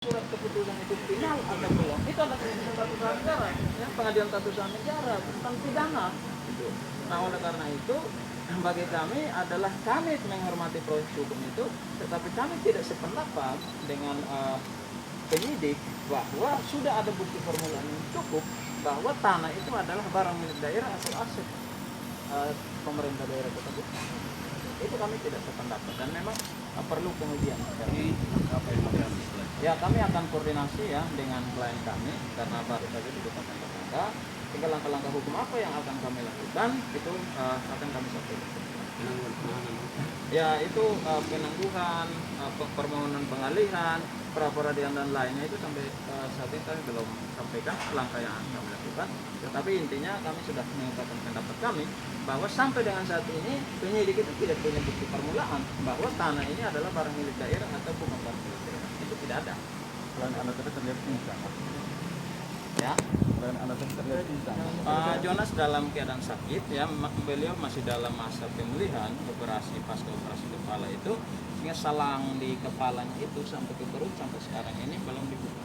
surat keputusan itu final atau belum, itu ada keputusan tata usaha negara, ya, pengadilan tata usaha negara tentang pidana. Itu. Nah, oleh karena itu bagi kami adalah kami menghormati proses hukum itu, tetapi kami tidak sependapat dengan penyidik bahwa sudah ada bukti formulan yang cukup bahwa tanah itu adalah barang milik daerah atau aset pemerintah daerah Kota Kupang. Itu kami tidak sependapat dan memang perlu pengujian. Jadi apa yang akan Ya, kami akan koordinasi ya dengan klien kami karena baru saja ditetapkan tersangka. Tinggal langkah-langkah hukum apa yang akan kami lakukan itu akan kami sampaikan. Ya, itu penangguhan, permohonan pengalihan, pra-peradilan dan lainnya itu sampai saat ini kami belum sampaikan langkah yang akan kami lakukan. Tetapi intinya kami sudah mengungkapkan pendapat kami bahwa sampai dengan saat ini penyidik itu tidak punya bukti permulaan bahwa tanah ini adalah barang milik daerah atau bukan barang milik daerah. Itu tidak ada. selain anak tadi terlihat pingsan? Ya. Selain anak tadi terlihat pingsan. Pak Jonas dalam keadaan sakit ya, beliau masih dalam masa pemulihan operasi pasca operasi kepala itu, sehingga salang di kepalanya itu sampai ke perut sampai sekarang ini belum dibuka.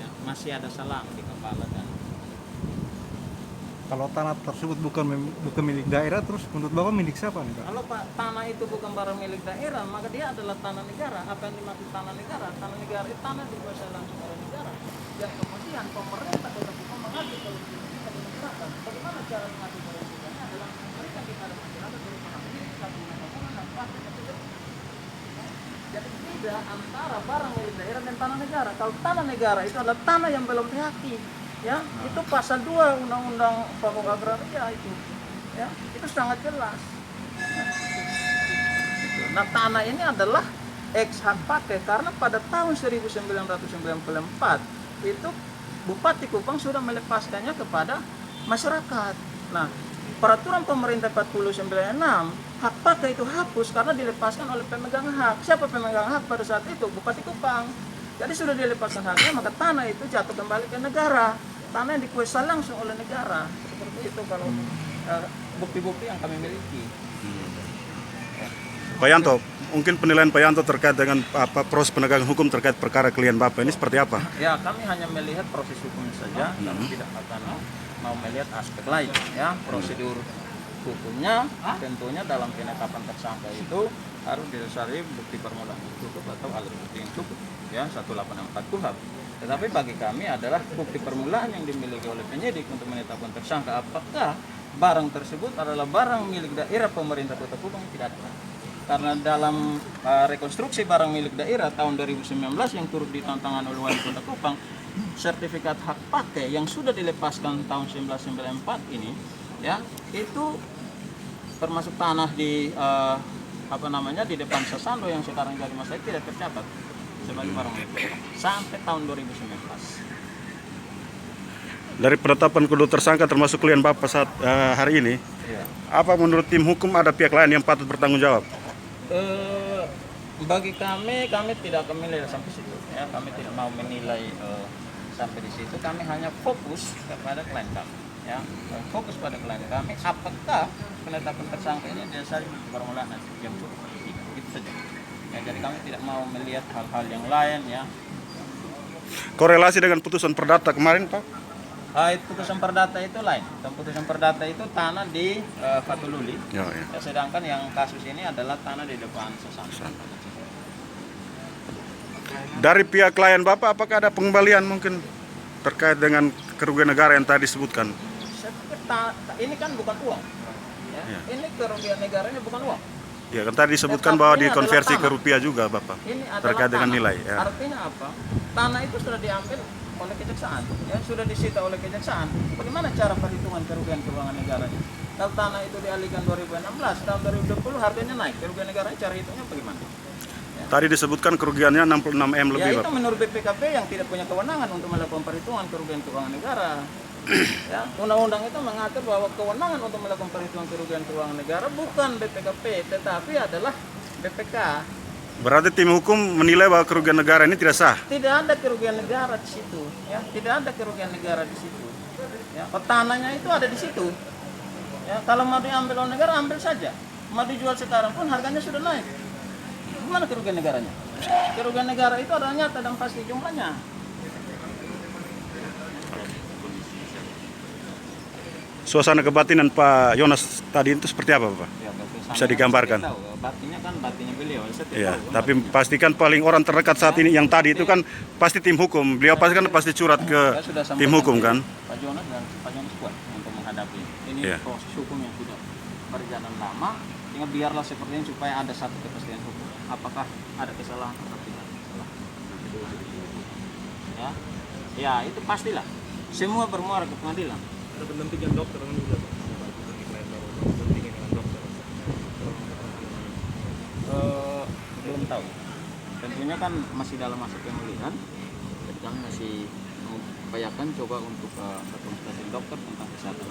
Ya, masih ada salang di kepala dan Kalau tanah tersebut bukan milik daerah, terus menurut Bapak milik siapa nih, Pak? kalau Pak tanah itu bukan barang milik daerah, maka dia adalah tanah negara. Apa yang dimaksud tanah negara? Tanah negara itu tanah dikuasai langsung oleh negara. Dan kemudian pemerintah Kota Kupang mengatur politik kepada masyarakat. Bagaimana cara mengatur politiknya adalah memberikan kepada masyarakat berupa hak milik, satu bangunan dan pasti tersebut. Jadi beda antara barang milik daerah dan tanah negara. Kalau tanah negara itu adalah tanah yang belum dihaki. Ya, itu pasal 2 Undang-Undang Pokok Agraria itu. Ya, itu sangat jelas. Nah, tanah ini adalah ex hak pakai karena pada tahun 1994 itu Bupati Kupang sudah melepaskannya kepada masyarakat. Nah, peraturan pemerintah 4096 hak pakai itu hapus karena dilepaskan oleh pemegang hak. Siapa pemegang hak pada saat itu? Bupati Kupang. Jadi sudah dilepaskan haknya, maka tanah itu jatuh kembali ke negara. Tanah yang dikuasai langsung oleh negara. Seperti itu kalau bukti-bukti yang kami miliki. Pak Yanto, mungkin penilaian Pak Yanto terkait dengan proses penegakan hukum terkait perkara klien Bapak ini seperti apa? Ya, kami hanya melihat proses hukumnya saja, kami tidak akan mau melihat aspek lain. Ya, prosedur hukumnya tentunya dalam penetapan tersangka itu harus didasari bukti permulaan yang cukup atau alat bukti yang cukup. Ya, 184 KUHP. Tetapi bagi kami adalah bukti permulaan yang dimiliki oleh penyidik untuk menetapkan tersangka apakah barang tersebut adalah barang milik daerah pemerintah Kota Kupang, tidak ada. Karena dalam rekonstruksi barang milik daerah tahun 2019 yang turut ditantangkan oleh Wali Kota Kupang, sertifikat hak pakai yang sudah dilepaskan tahun 1994 ini, ya, itu termasuk tanah di di depan Sasando yang sekarang jadi masalah tidak tercatat sebagai barang milik daerah sampai tahun 2019. Dari penetapan kedua tersangka termasuk klien Bapak saat hari ini, Ya. apa menurut tim hukum ada pihak lain yang patut bertanggung jawab? Bagi kami tidak akan menilai sampai situ. Ya, kami tidak mau menilai sampai di situ. Kami hanya fokus kepada klien kami. Ya, fokus pada klien kami. Apakah penetapan tersangka ini didasari permulaan yang cukup? Itu saja. Ya, jadi kami tidak mau melihat hal-hal yang lain. Ya. Korelasi dengan putusan perdata kemarin, Pak? Putusan perdata itu lain. Dan putusan perdata itu tanah di Fatululi. Ya. Sedangkan yang kasus ini adalah tanah di depan Sasando. Dari pihak klien Bapak, apakah ada pengembalian mungkin terkait dengan kerugian negara yang tadi disebutkan? Saya pikir ini kan bukan uang. Ya. Ini kerugian negaranya bukan uang. Ya, kan tadi disebutkan Tetapi bahwa ini dikonversi adalah ke tanah. rupiah juga, Bapak. Ini adalah Terkait dengan tanah. nilai. Ya. Artinya apa? Tanah itu sudah diambil oleh kejaksaan, ya, sudah disita oleh kejaksaan. Bagaimana cara perhitungan kerugian keuangan negaranya? Kalau tanah itu dialihkan 2016, tahun 2020 harganya naik, kerugian negaranya cara hitungnya bagaimana? Ya. Tadi disebutkan kerugiannya 66M lebih, Ya, itu Bapak. menurut BPKP yang tidak punya kewenangan untuk melakukan perhitungan kerugian keuangan negara. Ya, undang-undang itu mengatur bahwa kewenangan untuk melakukan perhitungan kerugian keuangan negara bukan BPKP, tetapi adalah BPK. Berarti tim hukum menilai bahwa kerugian negara ini tidak sah. Tidak ada kerugian negara di situ, ya, tidak ada kerugian negara di situ. Ya, tanahnya itu ada di situ. Ya, kalau mau diambil oleh negara ambil saja. Mau dijual sekarang pun harganya sudah naik. Bagaimana kerugian negaranya? Kerugian negara itu adalah nyata dan pasti jumlahnya. Suasana kebatinan Pak Yonas tadi itu seperti apa, Pak? Ya, Bisa digambarkan? saya tahu, batinnya kan batinnya beliau. Saya tidak Iya, tahu, kan tapi batinnya. pastikan paling orang terdekat saat ini yang tadi itu kan pasti tim hukum. Beliau pasti curhat ke Saya sudah tim sampaikan hukum ke kan? Pak Jonas dan Pak Jonas kuat untuk menghadapi ini Iya. proses hukum yang sudah berjalan lama. Tinggal biarlah seperti ini supaya ada satu kepastian hukum. Apakah ada kesalahan atau tidak ada kesalahan? Ya, ya itu pastilah. Semua bermuara ke pengadilan. Ada pendampingan dokter kan juga Pak. Pendampingan dengan dokter. Belum tahu. Tentunya kan masih dalam masa pemulihan. Jadi kami masih mengupayakan coba untuk konsultasi dokter tentang kesehatan.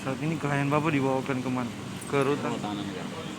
Saat ini klien Bapak dibawakan kemana? Ke rutan. Tahanan negara.